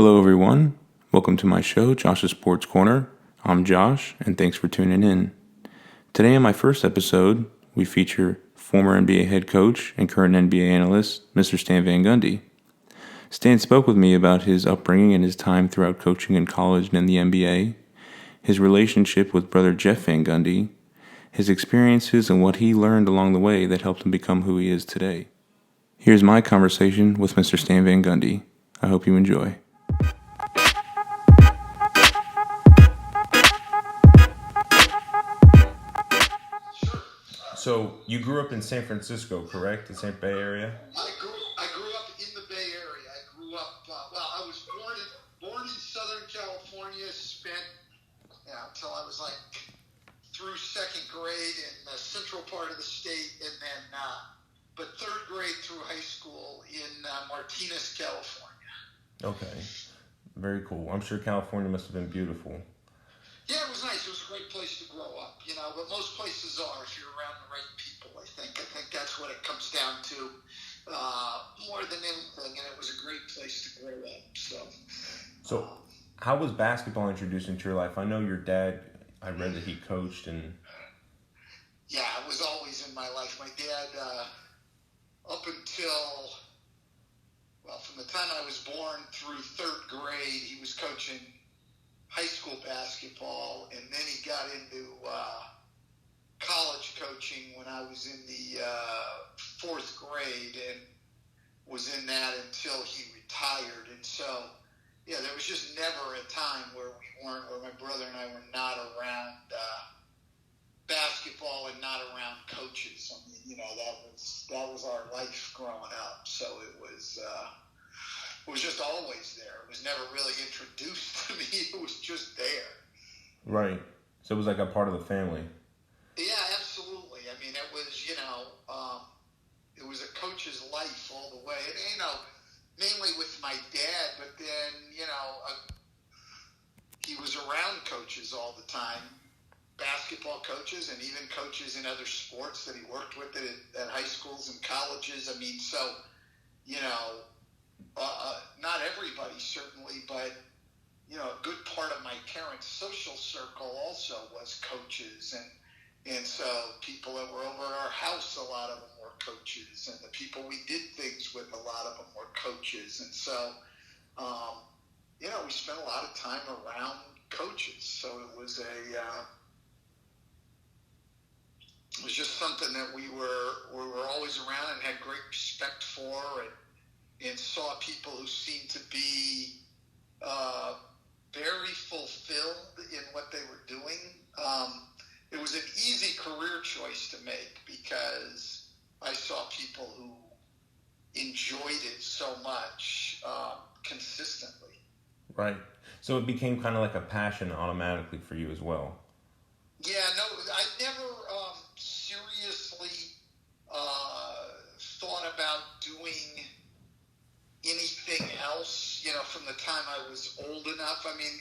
Hello, everyone. Welcome to my show, Josh's Sports Corner. I'm Josh, and thanks for tuning in. Today, in my first episode, we feature former NBA head coach and current NBA analyst, Mr. Stan Van Gundy. Stan spoke with me about his upbringing and his time throughout coaching in college and in the NBA, his relationship with brother Jeff Van Gundy, his experiences and what he learned along the way that helped him become who he is today. Here's my conversation with Mr. Stan Van Gundy. I hope you enjoy. So you grew up in San Francisco, correct? The San Bay area? I grew up in the Bay Area. I grew up, I was born in Southern California, spent until I was through second grade in the central part of the state, and then, but third grade through high school in Martinez, California. Okay. Very cool. I'm sure California must have been beautiful. Yeah, it was nice. It was a great place to grow up, but most places are if you're around the right people, I think. I think that's what it comes down to more than anything, and it was a great place to grow up. So how was basketball introduced into your life? I know your dad, I read that he coached and... Yeah, it was always in my life. My dad, up until, from the time I was born through third grade, he was coaching high school basketball, and then he got into college coaching when I was in the fourth grade, and was in that until he retired. And so, there was just never a time where my brother and I were not around basketball and not around coaches. I mean, that was our life growing up. So it was just always there. It was never really introduced to me. It was just there. Right. So it was like a part of the family. Yeah, absolutely. I mean, it was, it was a coach's life all the way. And, mainly with my dad, but then, he was around coaches all the time, basketball coaches and even coaches in other sports that he worked with at high schools and colleges. I mean, so, not everybody certainly, but, a good part of my parents' social circle also was coaches. And so people that were over at our house, a lot of them were coaches. And the people we did things with, a lot of them were coaches. And so, we spent a lot of time around coaches. So it was it was just something that we were always around and had great respect for, and saw people who seemed to be very fulfilled in what they were doing. It was an easy career choice to make because I saw people who enjoyed it so much consistently. Right. So it became kind of like a passion automatically for you as well. Yeah, no, I never seriously thought about doing anything else, from the time I was old enough. I mean,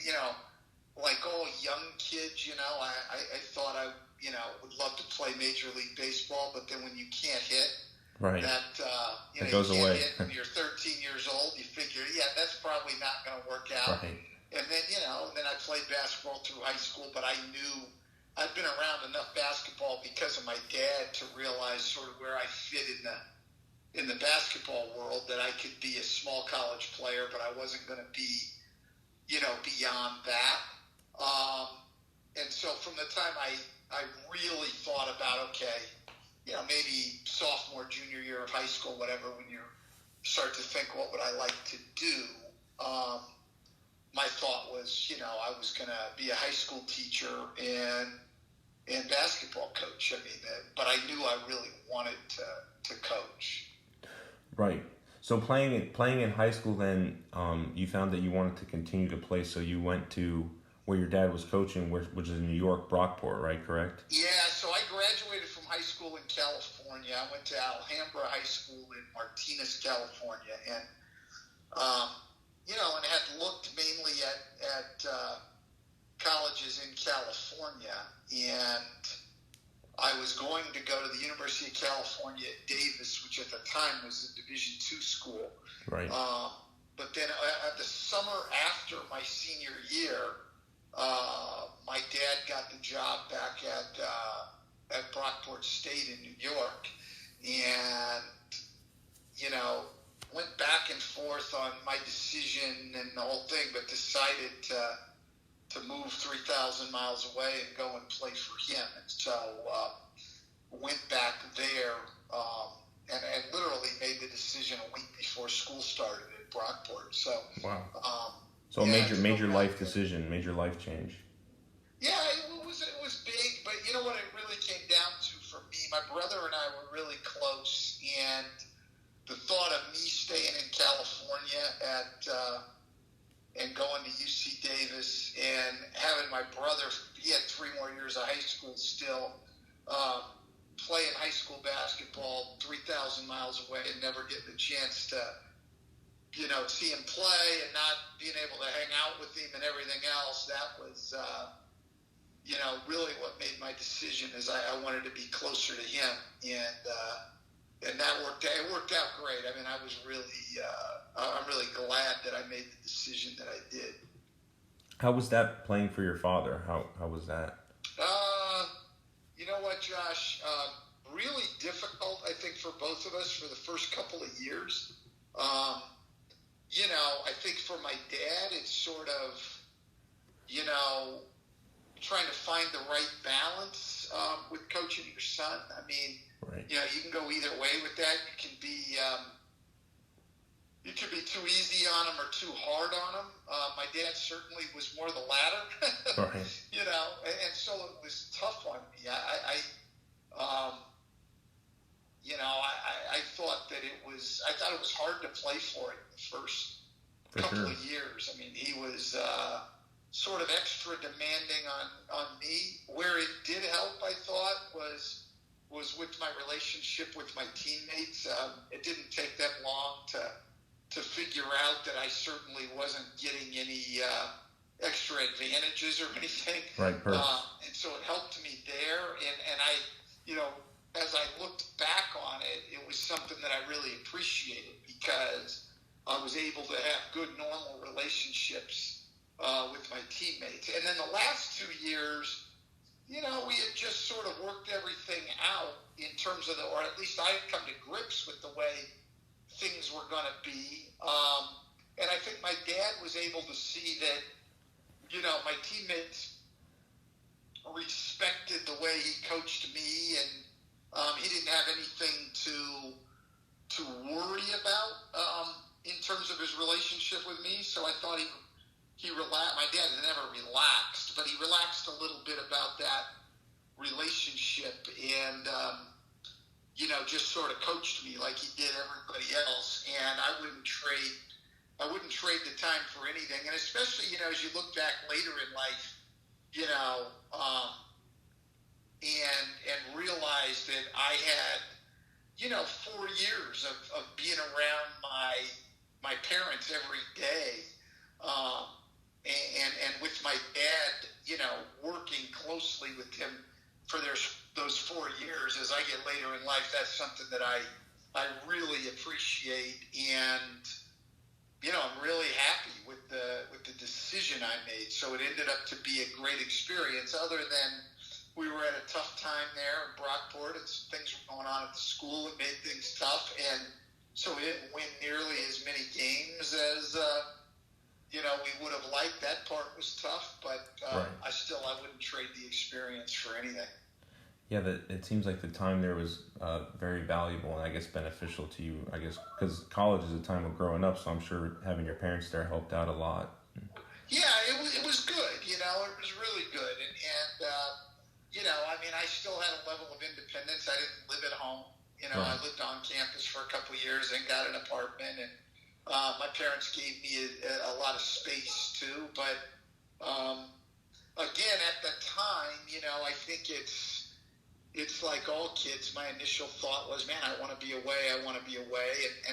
like all young kids, I thought I, would love to play Major League Baseball, but then when you can't hit, right, that, it goes you can't away. hit when you're 13 years old, you figure, that's probably not going to work out. Right. And then, then I played basketball through high school, but I knew I'd been around enough basketball because of my dad to realize sort of where I fit in the basketball world, that I could be a small college player, but I wasn't going to be, beyond that. And so from the time I really thought about, okay, maybe sophomore, junior year of high school, whatever, when you start to think, what would I like to do? My thought was, I was going to be a high school teacher and basketball coach. I mean, but I knew I really wanted to coach. Right. So playing in high school, then you found that you wanted to continue to play, so you went to where your dad was coaching, which is in New York, Brockport, right? Correct? Yeah. So I graduated from high school in California. I went to Alhambra High School in Martinez, California, and and had looked mainly at colleges in California, and I was going to go to the University of California at Davis, which at the time was a Division II school. Right. but then the summer after my senior year, my dad got the job back at Brockport State in New York, and went back and forth on my decision and the whole thing, but decided to move 3,000 miles away and go and play for him. And so went back there and literally made the decision a week before school started at Brockport. So wow. So a major life decision, major life change. Yeah, it was big, but you know what it really came down to for me? My brother and I were really close, and the thought of me staying in California and going to UC Davis and having my brother, he had 3 more years of high school still, playing high school basketball 3,000 miles away and never getting a chance to, see him play and not being able to hang out with him and everything else. That was, really what made my decision is I wanted to be closer to him. And that worked out. It worked out great. I mean, I was really, I'm really glad that I made the decision that I did. How was that playing for your father? How was that? You know what, Josh? Really difficult, I think, for both of us for the first couple of years. I think for my dad, it's sort of, trying to find the right balance with coaching your son. I mean, right. You can go either way with that. You could be too easy on him or too hard on him. My dad certainly was more the latter. Right. And so it was tough on me. I thought that I thought it was hard to play for it the first couple of years. I mean, he was sort of extra demanding on me. Where it did help, I thought, was with my relationship with my teammates. It didn't take that long to figure out that I certainly wasn't getting any extra advantages or anything. Right, perfect. And so it helped me there. And I, as I looked back on it, it was something that I really appreciated because I was able to have good, normal relationships with my teammates. And then the last 2 years, we had just sort of worked everything out in terms of or at least I had come to grips with the way things were going to be. And I think my dad was able to see that, my teammates respected the way he coached me, and he didn't have anything to worry about in terms of his relationship with me. So I thought he relaxed. My dad never relaxed, but he relaxed a little bit about that relationship, and just sort of coached me like he did everybody else. And I wouldn't trade the time for anything. And especially, as you look back later in life, and realize that I had, 4 years of being around my parents every day, and with my dad, working closely with him for those 4 years. As I get later in life, that's something that I really appreciate, and I'm really happy with the decision I made. So it ended up to be a great experience. Other than we were at a tough time there in Brockport, and some things were going on at the school that made things tough, and so we didn't win nearly as many games as we would have liked. That part was tough, but right. I wouldn't trade the experience for anything. Yeah, it seems like the time there was very valuable and I guess beneficial to you, I guess, because college is a time of growing up, so I'm sure having your parents there helped out a lot. Yeah, it was good, it was really good. And I still had a level of independence. I didn't live at home. Right. I lived on campus for a couple of years and got an apartment, and my parents gave me a lot of space too. But again, at the time, I think it's like all kids. My initial thought was, man, I want to be away. And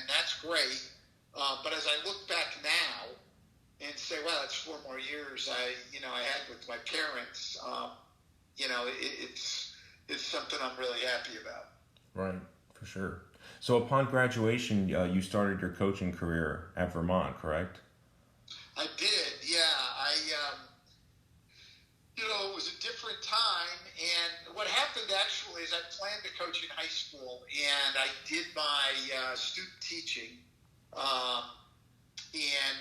that's great. But as I look back now and say, well, that's 4 more years I had with my parents, it's something I'm really happy about. Right, for sure. So upon graduation, you started your coaching career at Vermont, correct? I did, yeah. It was a different time, and what happened actually is I planned to coach in high school, and I did my student teaching, and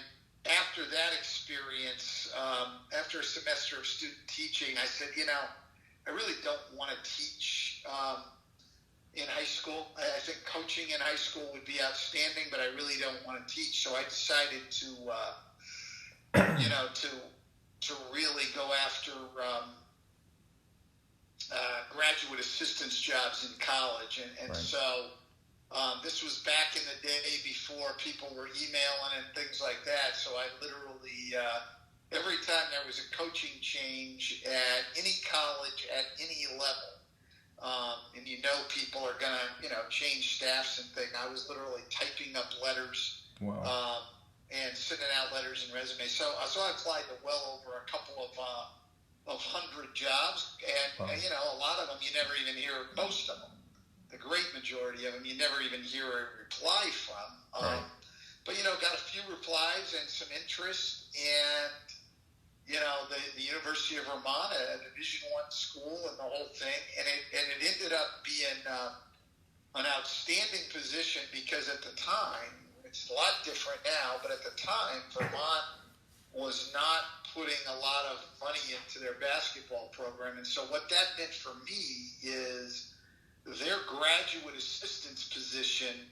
after that experience, after a semester of student teaching, I said, I really don't want to teach in high school. I think coaching in high school would be outstanding, but I really don't want to teach. So I decided to, to really go after graduate assistance jobs in college, and Right. so. This was back in the day before people were emailing and things like that. So I literally, every time there was a coaching change at any college at any level, and people are going to, change staffs and things, I was literally typing up letters Wow. and sending out letters and resumes. So I applied to well over a couple of hundred jobs, and, Wow. a lot of them you never even hear, most of them. The great majority of them you never even hear a reply from. Right. But, got a few replies and some interest, and, the University of Vermont, a Division I school and the whole thing, and it ended up being an outstanding position because at the time, it's a lot different now, but at the time, Vermont was not putting a lot of money into their basketball program. And so what that meant for me is their graduate assistance position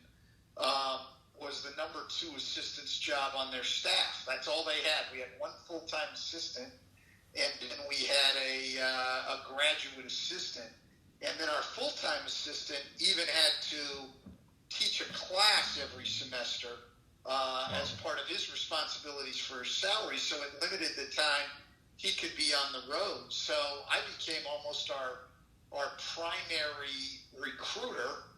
was the number 2 assistant's job on their staff. That's all they had. We had one full-time assistant, and then we had a graduate assistant. And then our full-time assistant even had to teach a class every semester as part of his responsibilities for his salary, so it limited the time he could be on the road. So I became almost our primary recruiter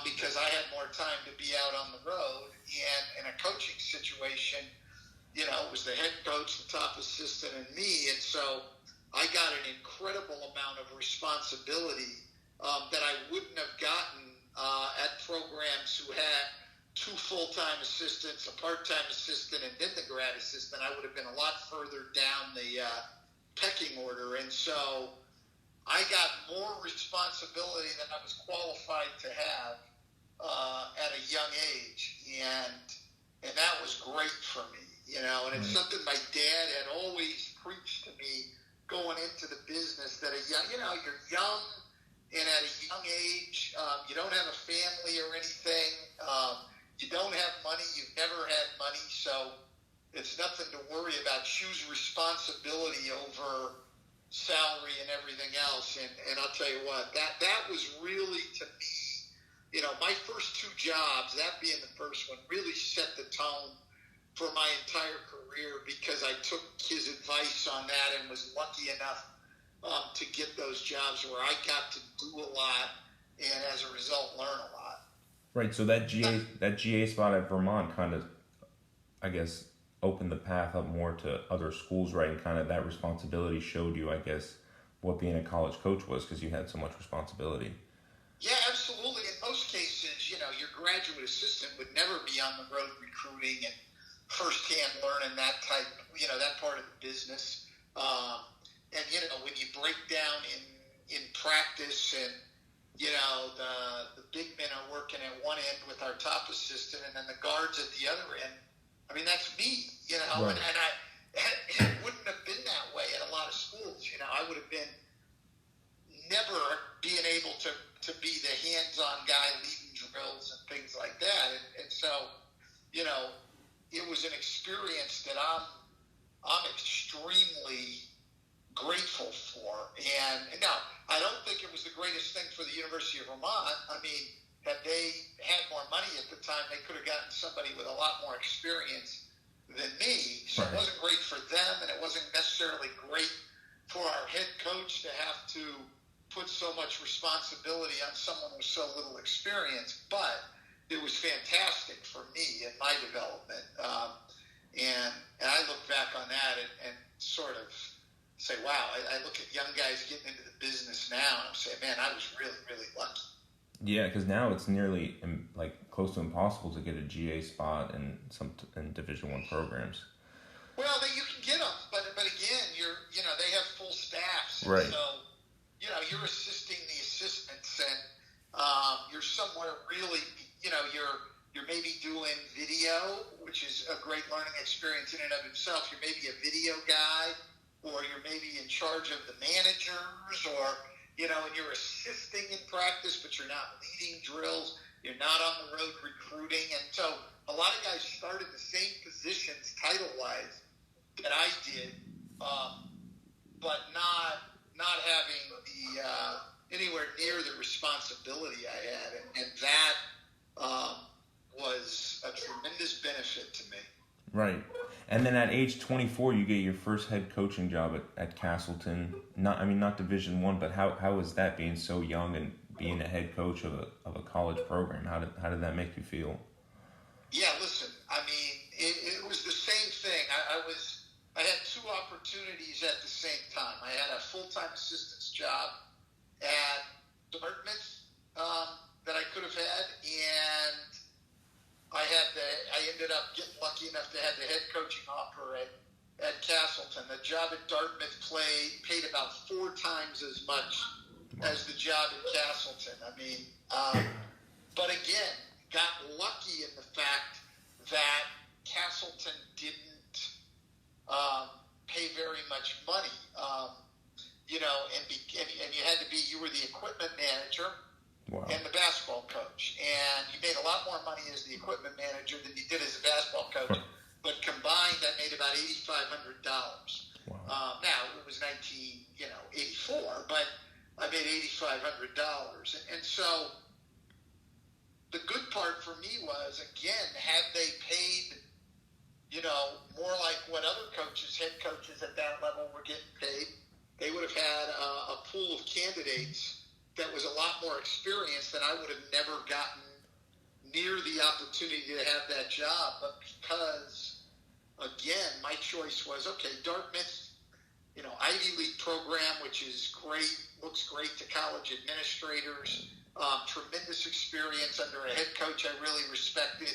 because I had more time to be out on the road. And in a coaching situation, it was the head coach, the top assistant, and me. And so I got an incredible amount of responsibility that I wouldn't have gotten at programs who had 2 full-time assistants, a part-time assistant, and then the grad assistant. I would have been a lot further down the pecking order. And so I got more responsibility than I was qualified to have at a young age, and that was great for me, And it's something my dad had always preached to me going into the business, that you're young, and at a young age, you don't have a family or anything, you don't have money, you've never had money, so it's nothing to worry about. Choose responsibility over salary and everything else, and I'll tell you what, that was really, to me, my first 2 jobs, that being the first one, really set the tone for my entire career, because I took his advice on that and was lucky enough to get those jobs where I got to do a lot, and as a result learn a lot. Right. So that GA spot at Vermont kind of, I guess, opened the path up more to other schools, right? And kind of that responsibility showed you, I guess, what being a college coach was, because you had so much responsibility. Yeah, absolutely. In most cases, your graduate assistant would never be on the road recruiting and firsthand learning that type, that part of the business. And, when you break down in practice, and, the big men are working at one end with our top assistant, and then the guards at the other end, I mean, that's me, Right. and it wouldn't have been that way at a lot of schools. I would have been never being able to be the hands-on guy leading drills and things like that. And so, it was an experience that I'm extremely grateful for. And now, I don't think it was the greatest thing for the University of Vermont. I mean, had they had more money at the time, they could have gotten somebody with a lot more experience than me. So Right. It wasn't great for them, and it wasn't necessarily great for our head coach to have to put so much responsibility on someone with so little experience. But it was fantastic for me in my development. And I look back on that and sort of say, wow, I look at young guys getting into the business now, and I'm saying, man, I was really, really lucky. Yeah, because now it's nearly like close to impossible to get a GA spot in Division One programs. Well, you can get them, but again, they have full staffs, and Right. so you're assisting the assistants, and you're somewhere really, you're maybe doing video, which is a great learning experience in and of itself. You're maybe a video guy, or you're maybe in charge of the managers, or and you're assisting in practice, but you're not leading drills. You're not on the road recruiting, and so a lot of guys started the same positions title-wise that I did, but not having the anywhere near the responsibility I had, and that was a tremendous benefit to me. Right. And then at age 24, you get your first head coaching job at Castleton. Not Division One, but how was that, being so young and being a head coach of a college program? How did that make you feel? Yeah, listen, it was the same thing. I had two opportunities at the same time. I had a full-time assistant's job at Dartmouth that I could have had, and I ended up getting lucky enough to have the head coaching offer at Castleton. The job at Dartmouth paid about 4 times as much as the job at Castleton. But again, got lucky in the fact that Castleton didn't pay very much money. And you were the equipment manager. Wow. And the basketball coach. And you made a lot more money as the equipment manager than you did as a basketball coach. But combined, that made about $8,500. Wow. Now, it was 1984, but I made $8,500. And so the good part for me was, again, had they paid, more like what other head coaches at that level were getting paid, they would have had a pool of candidates that was a lot more experienced, than I would have never gotten near the opportunity to have that job. But because, again, my choice was, okay, Dartmouth, Ivy League program, which is great, looks great to college administrators, tremendous experience under a head coach I really respected,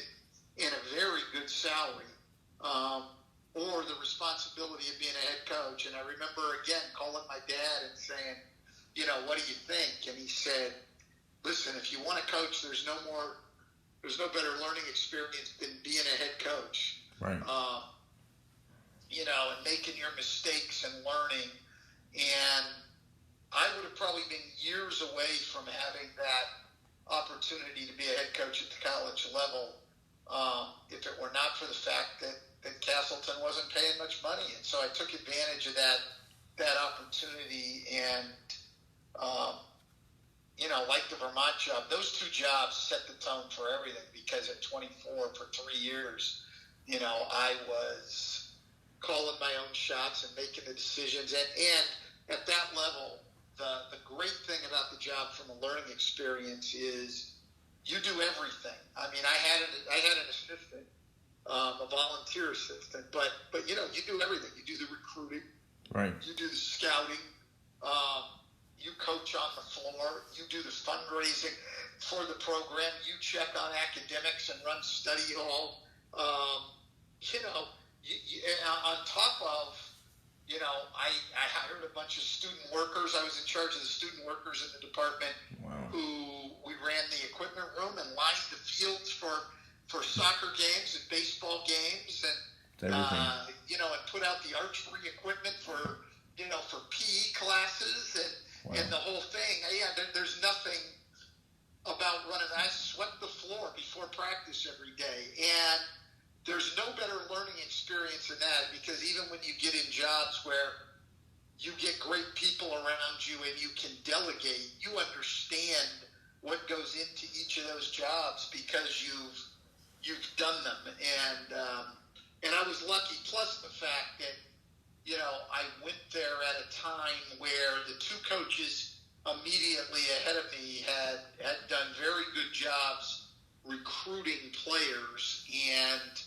and a very good salary, or the responsibility of being a head coach. And I remember, again, calling my dad and saying, what do you think? And he said, listen, if you want to coach, there's no better learning experience than being a head coach. Right. And making your mistakes and learning. And I would have probably been years away from having that opportunity to be a head coach at the college level if it were not for the fact that Castleton wasn't paying much money. And so I took advantage of that opportunity, and like the Vermont job, those 2 jobs set the tone for everything, because at 24 for 3 years, I was calling my own shots and making the decisions. And at that level, the great thing about the job from a learning experience is you do everything. I had an assistant, a volunteer assistant, but you do everything. You do the recruiting, right? You do the scouting. You coach on the floor. You do the fundraising for the program. You check on academics and run study hall. On top of, I hired a bunch of student workers. I was in charge of the student workers in the department. Wow. Who we ran the equipment room and lined the fields for soccer games and baseball games, and and put out the archery equipment for PE classes and the whole thing. Yeah, there's nothing about running. I swept the floor before practice every day, and there's no better learning experience than that, because even when you get in jobs where you get great people around you and you can delegate, you understand what goes into each of those jobs because you've done them. And I was lucky, plus the fact that I went there at a time where the 2 coaches immediately ahead of me had done very good jobs recruiting players, and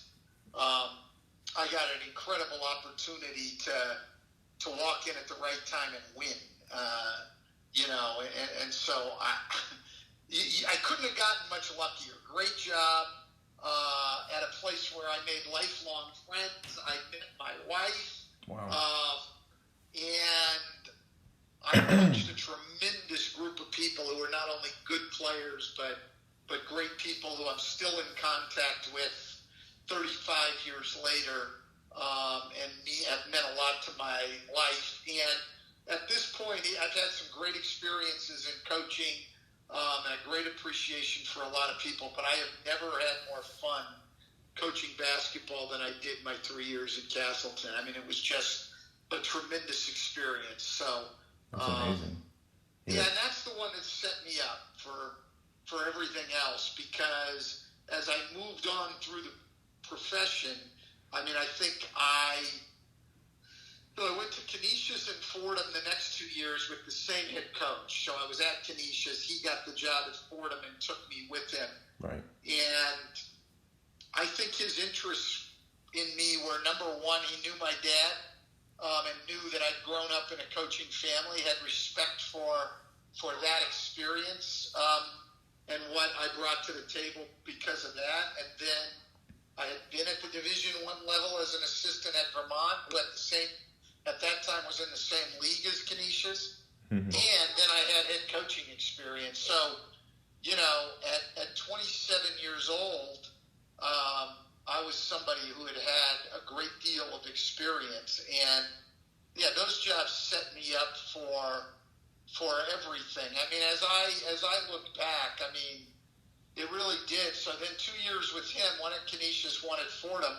I got an incredible opportunity to walk in at the right time and win. And so I couldn't have gotten much luckier. Great job at a place where I made lifelong friends. I met my wife. Wow. And I coached a tremendous group of people who were not only good players, but great people who I'm still in contact with 35 years later, and have meant a lot to my life. And at this point, I've had some great experiences in coaching, and a great appreciation for a lot of people, but I have never had more fun coaching basketball than I did my 3 years at Castleton. I mean, it was just a tremendous experience. So, that's amazing. Yeah, and that's the one that set me up for everything else, because as I moved on through the profession, I mean, I think I went to Canisius and Fordham the next 2 years with the same head coach. So I was at Canisius. He got the job at Fordham and took me with him. Right. And I think his interests in me were, number one, he knew my dad, and knew that I'd grown up in a coaching family, had respect for that experience, and what I brought to the table because of that. And then I had been at the Division I level as an assistant at Vermont, who at that time was in the same league as Canisius. Mm-hmm. And then I had head coaching experience. So, at 27 years old, I was somebody who had a great deal of experience. And, yeah, those jobs set me up for everything. I mean, as I look back, I mean, it really did. So then 2 years with him, one at Canisius, one at Fordham.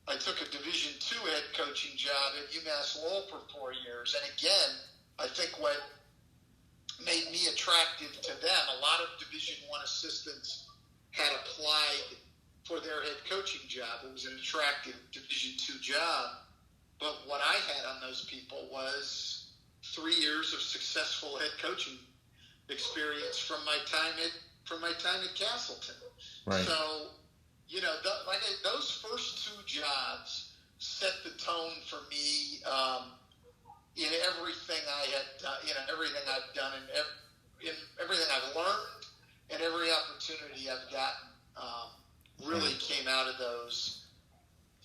I took a Division II head coaching job at UMass Lowell for 4 years. And again, I think what made me attractive to them, a lot of Division I assistants had applied for their head coaching job. It was an attractive Division II job. But what I had on those people was 3 years of successful head coaching experience from my time at Castleton. Right. So, those first two jobs set the tone for me in everything I had done, everything I've done, and in everything I've learned, and every opportunity I've gotten really came out of those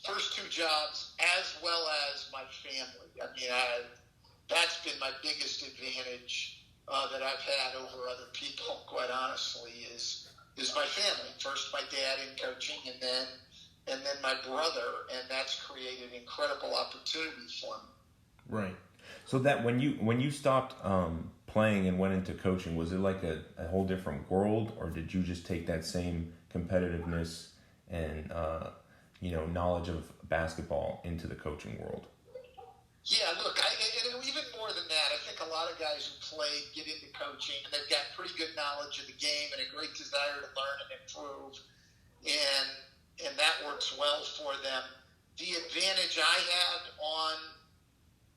first two jobs, as well as my family. I mean, that's been my biggest advantage that I've had over other people, quite honestly, is my family. First my dad in coaching, and then my brother, and that's created incredible opportunities for me. Right. So that when you stopped playing and went into coaching, was it like a whole different world, or did you just take that same competitiveness and knowledge of basketball into the coaching world? Yeah, look, and even more than that, I think a lot of guys who play get into coaching, and they've got pretty good knowledge of the game and a great desire to learn and improve, and that works well for them. The advantage I had on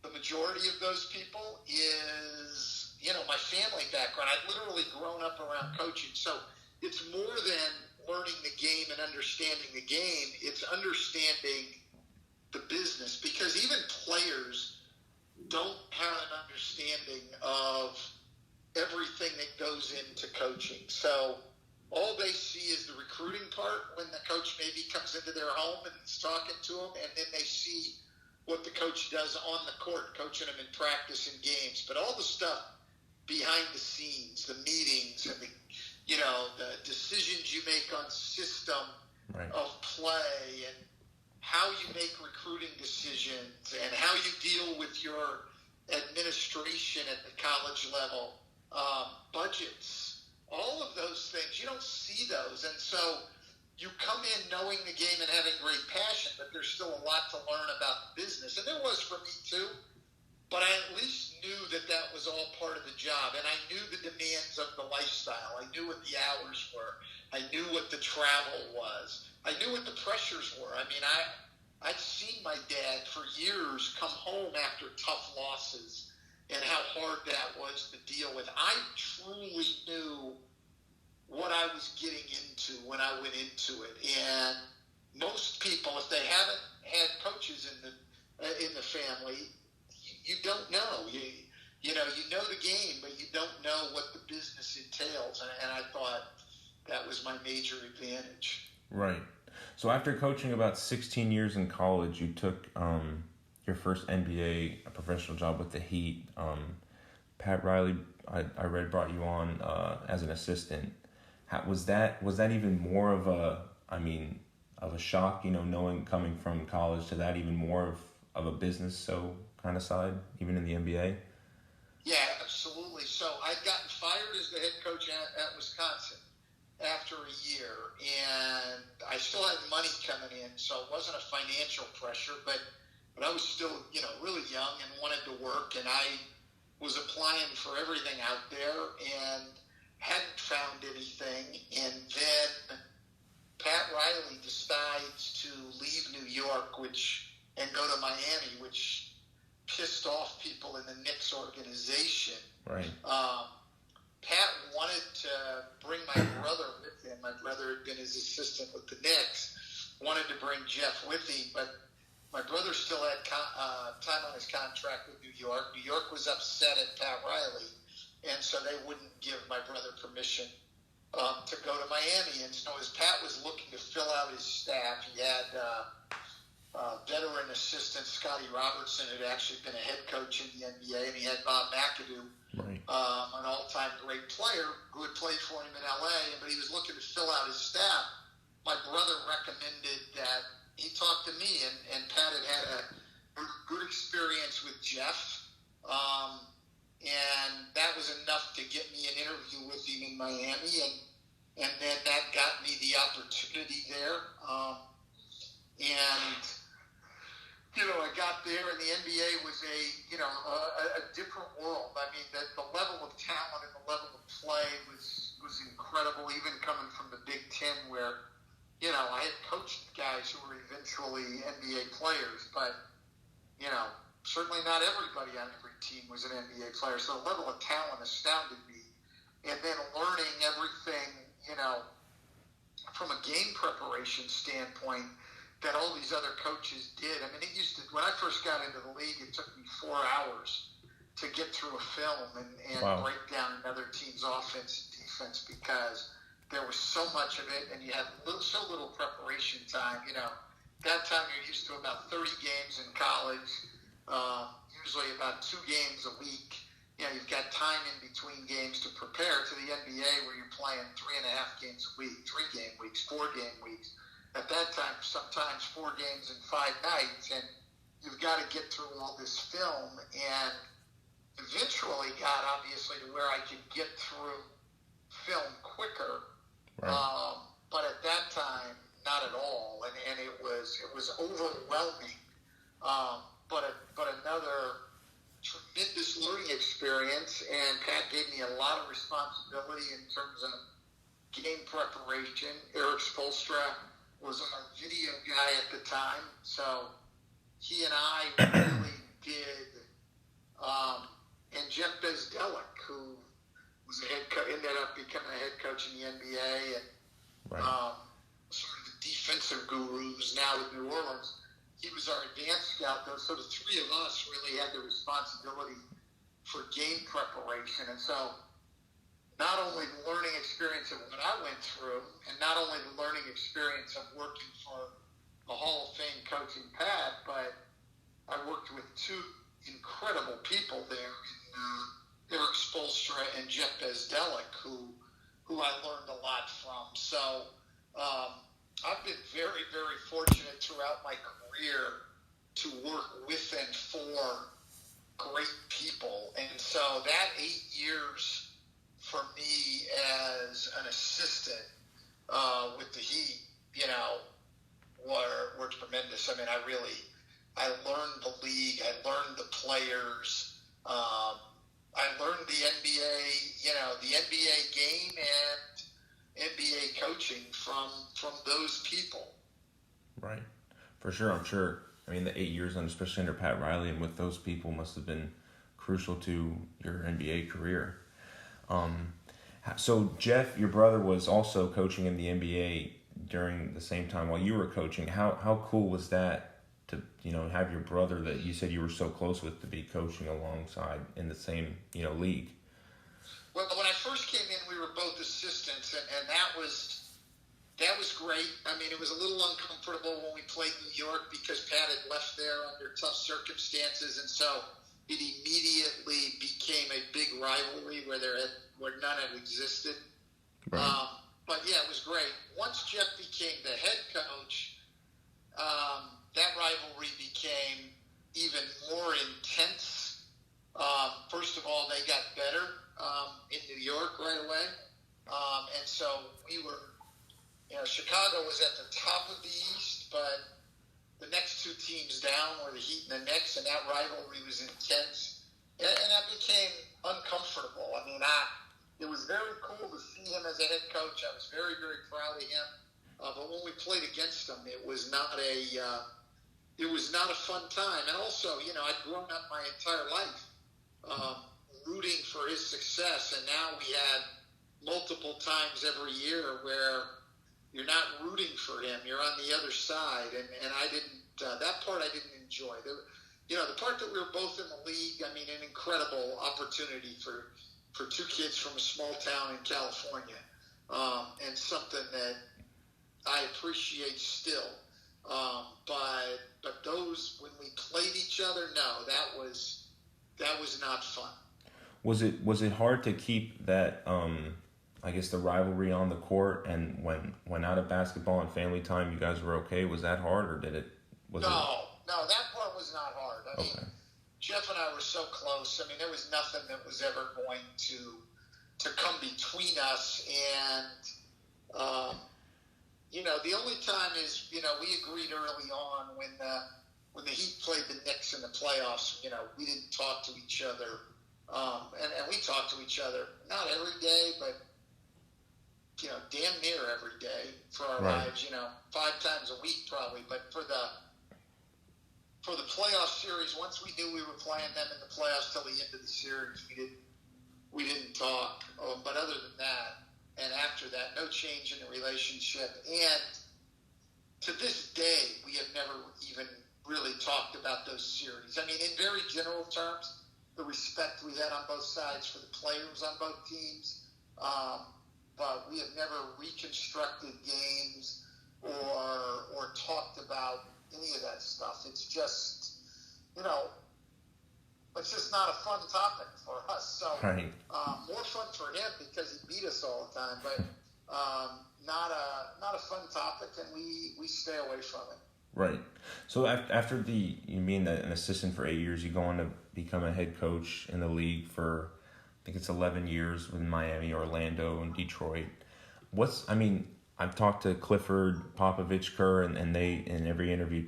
the majority of those people is, my family background. I've literally grown up around coaching, so it's more than learning the game and understanding the game. It's understanding the business, because even players don't have an understanding of everything that goes into coaching. So all they see is the recruiting part when the coach maybe comes into their home and is talking to them, and then they see what the coach does on the court, coaching them in practice and games. But all the stuff behind the scenes, the meetings, and the decisions you make on system of play, and how you make recruiting decisions, and how you deal with your administration at the college level, budgets, all of those things. You don't see those. And so you come in knowing the game and having great passion, but there's still a lot to learn about the business. And there was for me too, but I at least knew that was all part of the job. And I knew the demands of the lifestyle. I knew what the hours were. I knew what the travel was. I knew what the pressures were. I mean, I'd seen my dad for years come home after tough losses and how hard that was to deal with. I truly knew what I was getting into when I went into it. And most people, if they haven't had coaches in the family, you don't know. you know the game, but you don't know what the business entails. And I thought that was my major advantage. Right. So after coaching about 16 years in college, you took your first NBA professional job with the Heat. Pat Riley, I read, brought you on as an assistant. Was that even more of a shock, knowing coming from college to that, even more of a business kind of side, even in the NBA? Yeah, absolutely. So I'd gotten fired as the head coach at Wisconsin after a year, and I still had money coming in, so it wasn't a financial pressure, but I was still, really young and wanted to work, and I was applying for everything out there and hadn't found anything. And then Pat Riley decides to leave New York, and go to Miami, which pissed off people in the Knicks organization. Right. Pat wanted to bring my brother with him. My brother had been his assistant with the Knicks. Wanted to bring Jeff with him, but my brother still had time on his contract with New York. New York was upset at Pat Riley, and so they wouldn't give my brother permission to go to Miami. And so as Pat was looking to fill out his staff, he had veteran assistant Scotty Robertson, had actually been a head coach in the NBA, and he had Bob McAdoo, right, an all-time great player who had played for him in LA, but he was looking to fill out his staff. My brother recommended that he talked to me, and Pat had a good experience with Jeff, and that was enough to get me an interview with him in Miami, and then that got me the opportunity there. And I got there, and the NBA was a different world. I mean, the level of talent and the level of play was incredible, even coming from the Big Ten, where, I had coached guys who were eventually NBA players, but, certainly not everybody on every team was an NBA player. So the level of talent astounded me. And then learning everything, from a game preparation standpoint, that all these other coaches did. I mean, when I first got into the league, it took me 4 hours to get through a film and Wow. break down another team's offense and defense, because there was so much of it, and you had so little preparation time. That time you're used to about 30 games in college, usually about 2 games a week. You've got time in between games to prepare. To the NBA, where you're playing 3.5 games a week, 3-game weeks, 4-game weeks. At that time, sometimes 4 games in 5 nights, and you've got to get through all this film, and eventually got, obviously, to where I could get through film quicker. Right. But at that time, not at all, and it was overwhelming. But another tremendous learning experience, and Pat gave me a lot of responsibility in terms of game preparation. Eric Spoelstra was our video guy at the time, so he and I really did, and Jeff Bezdelic, who was ended up becoming a head coach in the NBA, and Right. Sort of the defensive gurus now with New Orleans. He was our advanced scout, though, so the 3 of us really had the responsibility for game preparation, and so not only the learning experience of what I went through, and not only the learning experience of working for a Hall of Fame coach in Pat, but I worked with 2 incredible people there, Eric Spoelstra and Jeff Bezdelic, who I learned a lot from. So I've been very, very fortunate throughout my career to work with and for great people. And so that 8 years for me as an assistant with the Heat, were tremendous. I mean, I learned the league, I learned the players, I learned the NBA, the NBA game and NBA coaching from those people. Right. For sure, I'm sure. I mean, the 8 years, and especially under Pat Riley and with those people, must have been crucial to your NBA career. So Jeff, your brother, was also coaching in the NBA during the same time while you were coaching. How cool was that to have your brother that you said you were so close with to be coaching alongside in the same league? Well, when I first came in, we were both assistants, and that was great. I mean, it was a little uncomfortable when we played New York because Pat had left there under tough circumstances, and so it immediately became a big rivalry where none had existed. Right. But yeah, it was great. Once Jeff became the head coach, that rivalry became even more intense. First of all, they got better in New York right away. And so we were, Chicago was at the top of the East, but the next two teams down were the Heat and the Knicks, and that rivalry was intense. And that became uncomfortable. I mean, it was very cool to see him as a head coach. I was very, very proud of him. But when we played against him, it was not a fun time. And also, I'd grown up my entire life rooting for his success, and now we had multiple times every year where you're not rooting for him. You're on the other side, and I didn't. That part I didn't enjoy. The part that we were both in the league. I mean, an incredible opportunity for two kids from a small town in California, and something that I appreciate still. But those, when we played each other, no, that was not fun. Was it hard to keep that I guess the rivalry on the court, and when out of basketball and family time you guys were okay? Was that hard, or No, that part was not hard. I mean, Jeff and I were so close. I mean, there was nothing that was ever going to come between us. And, the only time is, we agreed early on when the Heat played the Knicks in the playoffs, we didn't talk to each other. And we talked to each other, not every day, but, damn near every day for our lives, 5 times a week probably. But for the playoff series, once we knew we were playing them in the playoffs till the end of the series, we didn't talk. But other than that, and after that, no change in the relationship. And to this day, we have never even really talked about those series. I mean, in very general terms, the respect we had on both sides for the players on both teams, but we have never reconstructed games or talked about any of that stuff. It's just, it's just not a fun topic for us. So more fun for him because he beat us all the time, but not a fun topic, and we stay away from it. Right. So after you being an assistant for 8 years, you go on to become a head coach in the league for, I think it's 11 years with Miami, Orlando, and Detroit. I've talked to Clifford, Popovich, Kerr, and they in every interview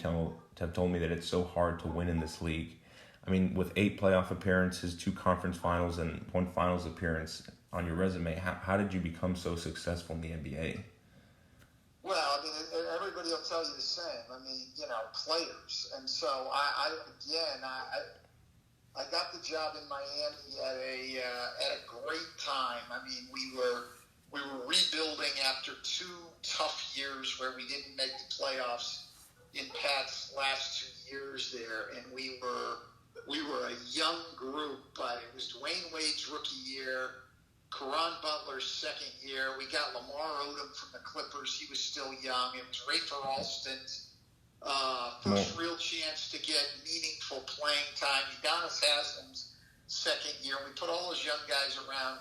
have told me that it's so hard to win in this league. I mean, with 8 playoff appearances, 2 conference finals, and 1 finals appearance on your resume, how did you become so successful in the NBA? Well, I mean, everybody will tell you the same. I mean, players. And so I got the job in Miami at a great time. I mean, we were rebuilding after 2 tough years where we didn't make the playoffs in Pat's last 2 years there, and we were a young group, but it was Dwayne Wade's rookie year, Caron Butler's second year. We got Lamar Odom from the Clippers. He was still young. It was Rafer Alston's first real chance to get meaningful playing time. Udonis Haslam's second year. We put all those young guys around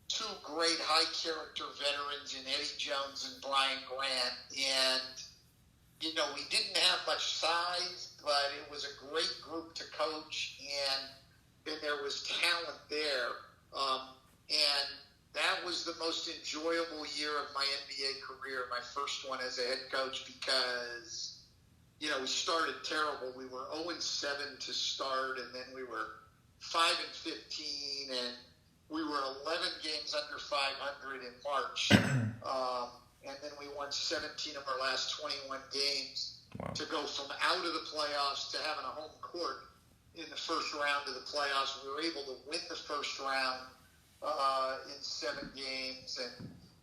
2 great high-character veterans in Eddie Jones and Brian Grant. And, we didn't have much size, but it was a great group to coach, and there was talent there. And that was the most enjoyable year of my NBA career, my first one as a head coach, because, we started terrible. We were 0-7 to start, and then we were 5-15, and we were 11 games under 500 in March. And then we won 17 of our last 21 games to go from out of the playoffs to having a home court in the first round of the playoffs. We were able to win the first round in 7 games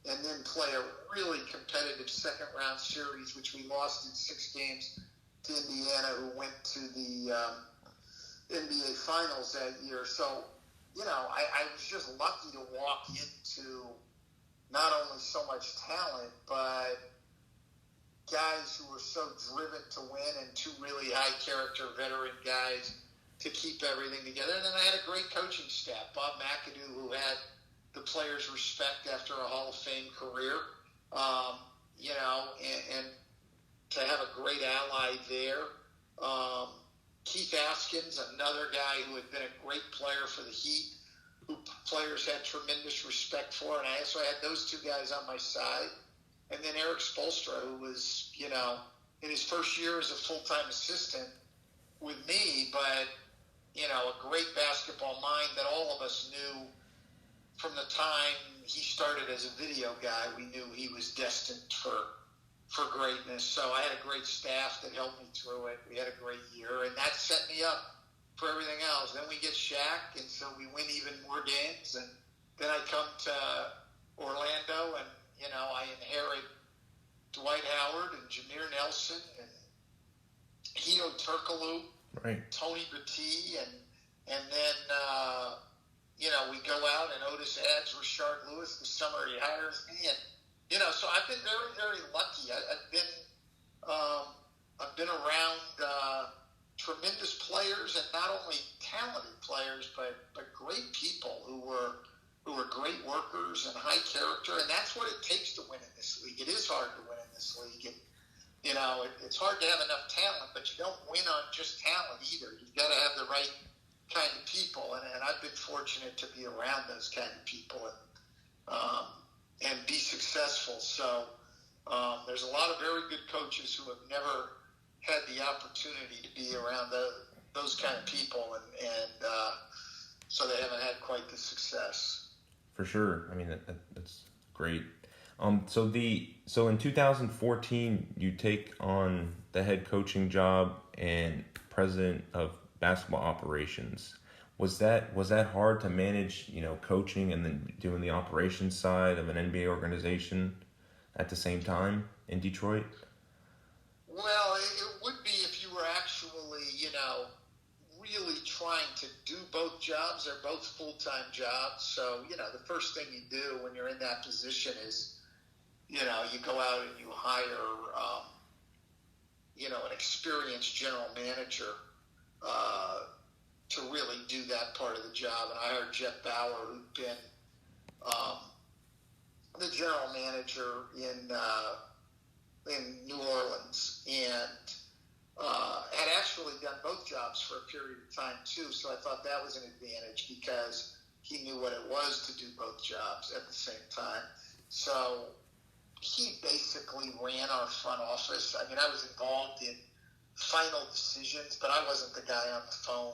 and then play a really competitive second round series, which we lost in 6 games to Indiana, who went to the NBA Finals that year. So, I was just lucky to walk into not only so much talent, but guys who were so driven to win and two really high-character veteran guys to keep everything together. And then I had a great coaching staff. Bob McAdoo, who had the players' respect after a Hall of Fame career, and to have a great ally there. Keith Askins, another guy who had been a great player for the Heat, who players had tremendous respect for, and I also had those two guys on my side. And then Eric Spoelstra, who was, in his first year as a full-time assistant with me, but, a great basketball mind that all of us knew from the time he started as a video guy. We knew he was destined for greatness. So I had a great staff that helped me through it. We had a great year, and that set me up for everything else. Then we get Shaq, and so we win even more games. And then I come to Orlando, and, I inherit Dwight Howard and Jameer Nelson and Hito Turkoglu, right, Tony Battie, and then, we go out and Otis adds Rashard Lewis the summer he hires me. And, so I've been very, very lucky. I've been around tremendous players, and not only talented players, but great people who were great workers and high character, and that's what it takes to win in this league. It is hard to win in this league, and it's hard to have enough talent, but you don't win on just talent either. You've got to have the right kind of people, and I've been fortunate to be around those kind of people and be successful. So there's a lot of very good coaches who have never had the opportunity to be around those kind of people, and so they haven't had quite the success. For sure. I mean, that's great. So in 2014, you take on the head coaching job and president of basketball operations. Was that hard to manage, coaching and then doing the operations side of an NBA organization at the same time in Detroit? Well, it would be if you were actually, really trying to do both jobs. They're both full-time jobs. So, the first thing you do when you're in that position is, you go out and you hire, an experienced general manager to really do that part of the job. And I hired Jeff Bauer, who'd been the general manager in New Orleans, and had actually done both jobs for a period of time too. So I thought that was an advantage because he knew what it was to do both jobs at the same time. So he basically ran our front office. I mean, I was involved in final decisions, but I wasn't the guy on the phone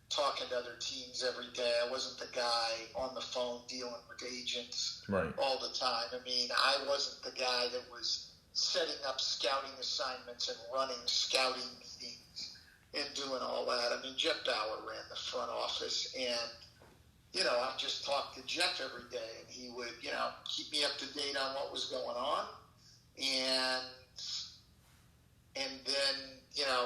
talking to other teams every day. I wasn't the guy on the phone dealing with agents all the time. I mean, I wasn't the guy that was setting up scouting assignments and running scouting meetings and doing all that. I mean, Jeff Bauer ran the front office, and, I just talked to Jeff every day, and he would, keep me up to date on what was going on, and then,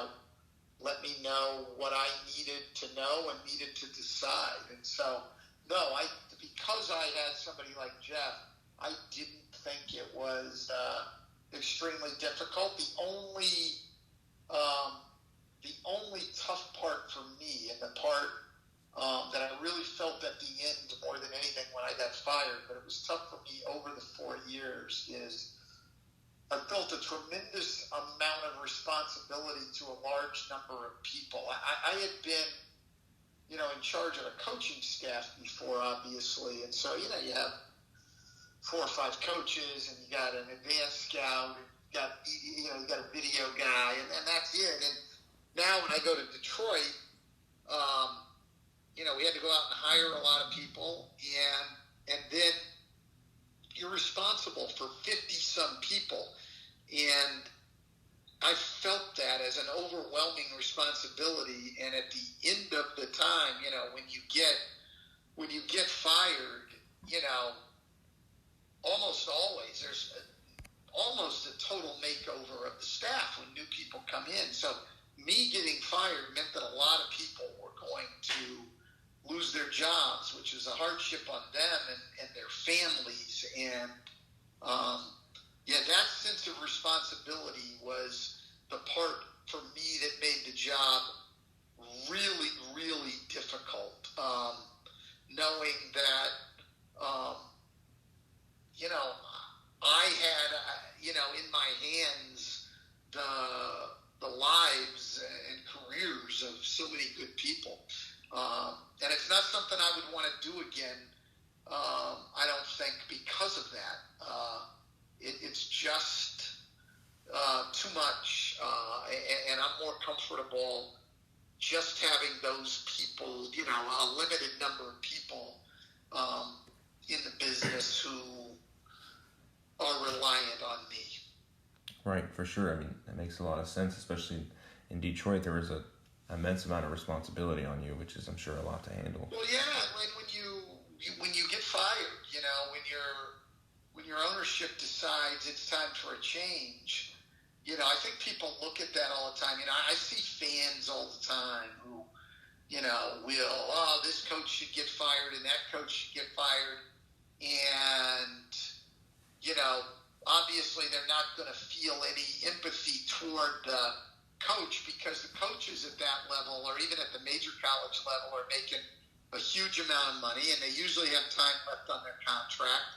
let me know what I needed to know and needed to decide. And so, because I had somebody like Jeff, I didn't think it was extremely difficult. The only tough part for me, and the part that I really felt at the end more than anything when I got fired, but it was tough for me over the 4 years, is I felt a tremendous amount of responsibility to a large number of people. I had been, in charge of a coaching staff before, obviously, and so, you have 4 or 5 coaches, and you got an advanced scout, and you got a video guy, and that's it. And now when I go to Detroit, we had to go out and hire a lot of people, and then you're responsible for 50-some people. And I felt that as an overwhelming responsibility. And at the end of the time, when you get fired, almost always there's almost a total makeover of the staff when new people come in. So me getting fired meant that a lot of people were going to lose their jobs, which is a hardship on them and their families. And that sense of responsibility was the part for me that made the job really, really difficult. Knowing that, I had, in my hands the lives and careers of so many good people. And it's not something I would want to do again, I don't think, because of that. It's just too much, and I'm more comfortable just having those people, a limited number of people in the business who are reliant on me. Right, for sure. I mean, that makes a lot of sense, especially in Detroit. There was an immense amount of responsibility on you, which is, I'm sure, a lot to handle. Well, yeah, like when you get fired, when your ownership decides it's time for a change, I think people look at that all the time. I see fans all the time who, this coach should get fired and that coach should get fired. And, obviously they're not going to feel any empathy toward the coach because the coaches at that level or even at the major college level are making a huge amount of money and they usually have time left on their contract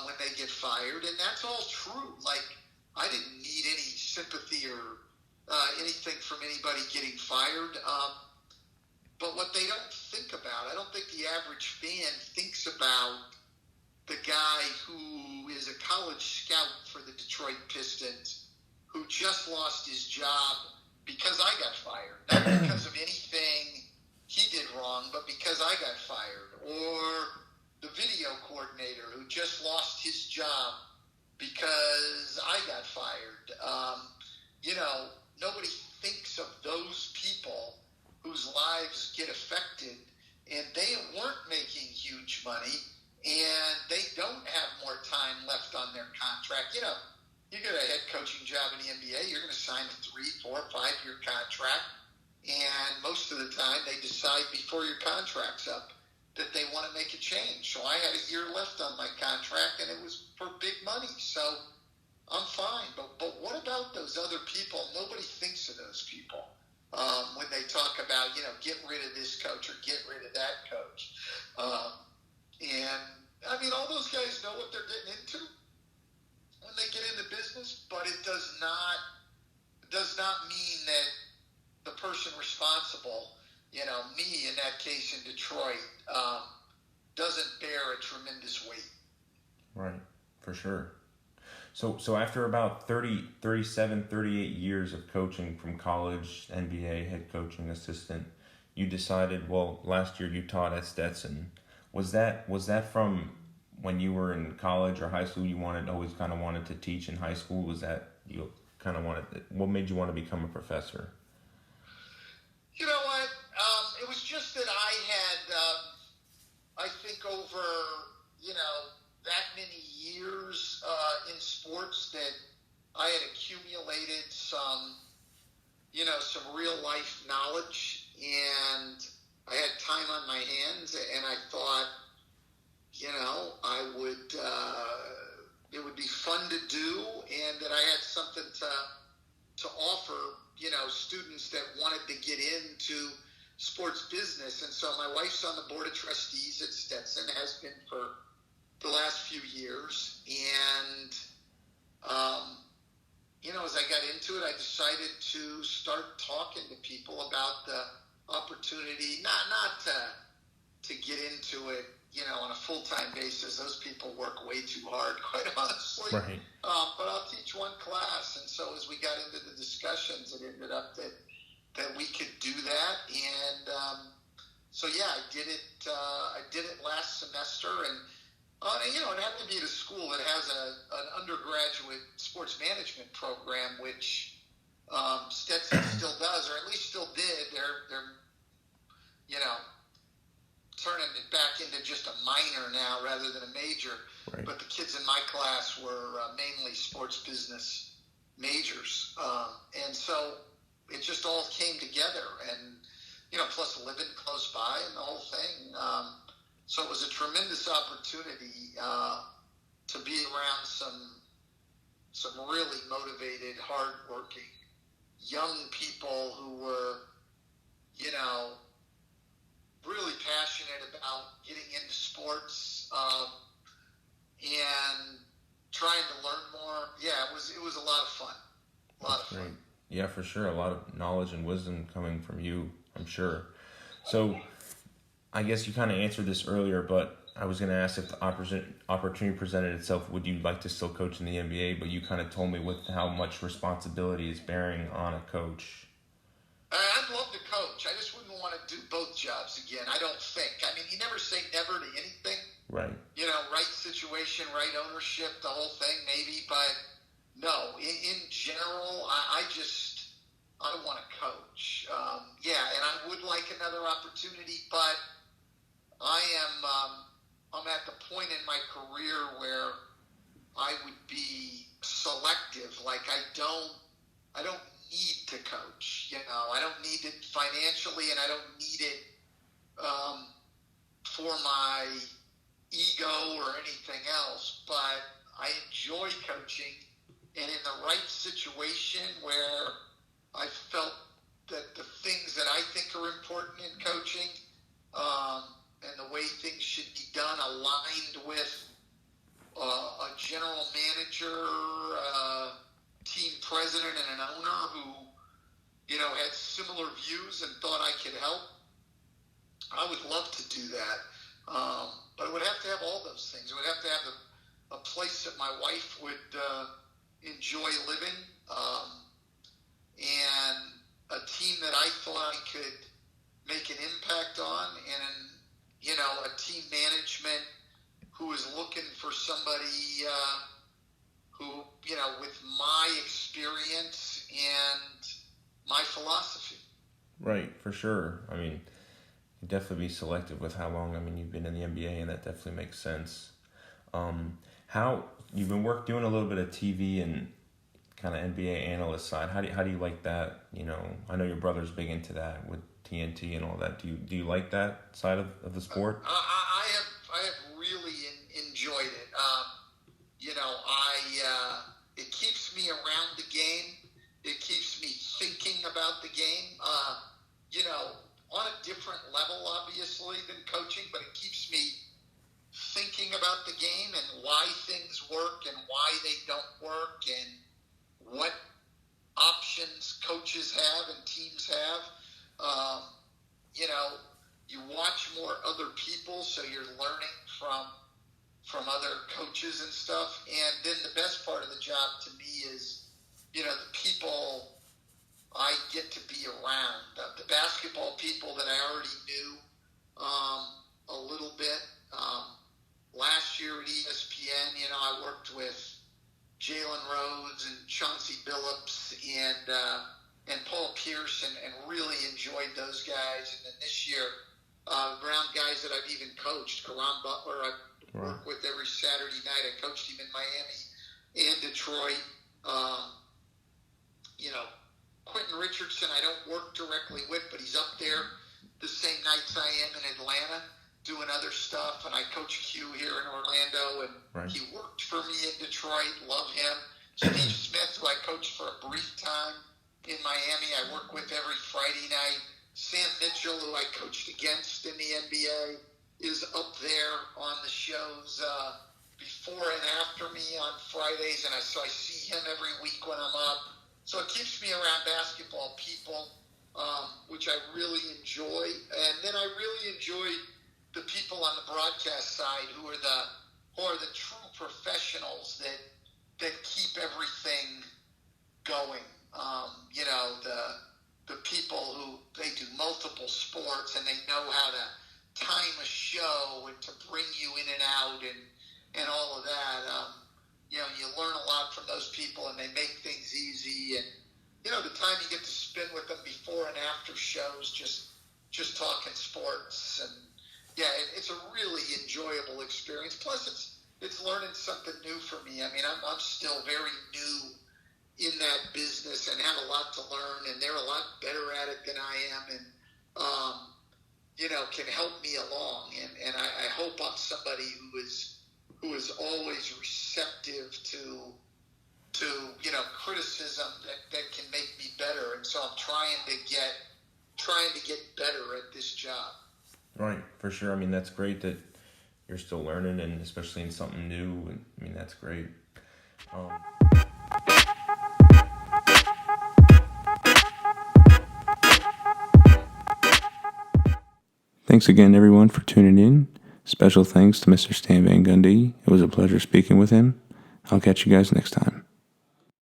when they get fired. And that's all true. Like, I didn't need any sympathy or anything from anybody getting fired. But what they don't think about, I don't think the average fan thinks about the guy who is a college scout for the Detroit Pistons who just lost his job because I got fired. Not because of anything he did wrong, but because I got fired. Or the video coordinator who just lost his job because I got fired. Nobody thinks of those people whose lives get affected, and they weren't making huge money, and they don't have more time left on their contract. You get a head coaching job in the NBA, you're going to sign a 3, 4, 5-year contract, and most of the time they decide before your contract's up that they want to make a change. So I had a year left on my contract, and it was for big money. So I'm fine. But what about those other people? Nobody thinks of those people when they talk about, get rid of this coach or get rid of that coach. And, I mean, all those guys know what they're getting into when they get into business, but it does not mean that the person responsible, me in that case in Detroit, doesn't bear a tremendous weight. Right, for sure. So after about 37, 38 years of coaching from college, NBA, head coaching assistant, you decided, well, last year you taught at Stetson. Was that from when you were in college or high school, you always kind of wanted to teach in high school? Was that you kind of what made you want to become a professor? You know what? It was just that I had, I think over, that many years in sports that I had accumulated some real life knowledge, and I had time on my hands, and I thought, it would be fun to do, and that I had something to offer, students that wanted to get into sports business. And so my wife's on the board of trustees at Stetson, has been for the last few years. And, as I got into it, I decided to start talking to people about the opportunity, not to get into it, on a full-time basis. Those people work way too hard, quite honestly. Right. But I'll teach one class. And so as we got into the discussions, it ended up that we could do that. And I did it last semester. And, it happened to be at a school that has an undergraduate sports management program, which Stetson still does, or at least still did. They're turning it back into just a minor now rather than a major. Right. But the kids in my class were mainly sports business majors. And so it just all came together, and plus living close by and the whole thing. So it was a tremendous opportunity to be around some really motivated, hardworking young people who were, really passionate about getting into sports and trying to learn more. Yeah, it was a lot of fun. That's great. Yeah, for sure. A lot of knowledge and wisdom coming from you, I'm sure. So I guess you kind of answered this earlier, but I was going to ask if the opportunity presented itself, would you like to still coach in the NBA? But you kind of told me with how much responsibility is bearing on a coach. I'd love to coach. I just wouldn't want to do both jobs again. I don't think. I mean, you never say never to anything. Right. Right situation, right ownership, the whole thing, maybe. But no, in general, I want to coach. And I would like another opportunity, but I'm at the point in my career where I would be selective. Like I don't need to coach. I don't need it financially, and I don't need it for my ego or anything else. But I enjoy coaching, and in the right situation where I felt that the things that I think are important in coaching and the way things should be done aligned with a general manager, team president, and an owner who, had similar views and thought I could help, I would love to do that. But it would have to have all those things. It would have to have a place that my wife would enjoy living, and a team that I thought I could make an impact on, and a team management who is looking for somebody who, with my experience and my philosophy. Right, for sure. I mean, you definitely be selective with how long. You've been in the NBA, and that definitely makes sense. How you've been doing a little bit of TV and kind of NBA analyst side. How do you like that? I know your brother's big into that with TNT and all that. Do you like that side of the sport? I have really enjoyed it. It keeps me around the game. It keeps me thinking about the game. On a different level, obviously, than coaching, but it keeps me thinking about the game and why things work and why they don't work and what options coaches have and teams have. You watch more other people, so you're learning from other coaches and stuff. And then the best part of the job to me is, the people I get to be around. The basketball people that I already knew a little bit. Last year at ESPN, I worked with Jalen Rhodes and Chauncey Billups and Paul Pierce, and really enjoyed those guys. And then this year, around guys that I've even coached. Karan Butler, I work with every Saturday night. I coached him in Miami and Detroit. Quentin Richardson, I don't work directly with, but he's up there the same nights I am in Atlanta doing other stuff. And I coach Q here in Orlando, and he worked for me in Detroit. Love him. Steve Smith, who I coached for a brief time in Miami, I work with every Friday night. Sam Mitchell, who I coached against in the NBA, is up there on the shows before and after me on Fridays, and so I see him every week when I'm up. So it keeps me around basketball people, which I really enjoy. And then I really enjoy the people on the broadcast side who are the true professionals that keep everything going. The people who they do multiple sports and they know how to time a show and to bring you in and out and all of that. You learn a lot from those people, and they make things easy. And the time you get to spend with them before and after shows, just talking sports, and it's a really enjoyable experience. Plus, it's learning something new for me. I'm still very new in that business and have a lot to learn, and they're a lot better at it than I am, and can help me along. And I hope I'm somebody who is always receptive to criticism that can make me better. And so I'm trying to get better at this job. Right, for sure. I mean, that's great that you're still learning, and especially in something new. And I mean, that's great. Thanks again, everyone, for tuning in. Special thanks to Mr. Stan Van Gundy. It was a pleasure speaking with him. I'll catch you guys next time.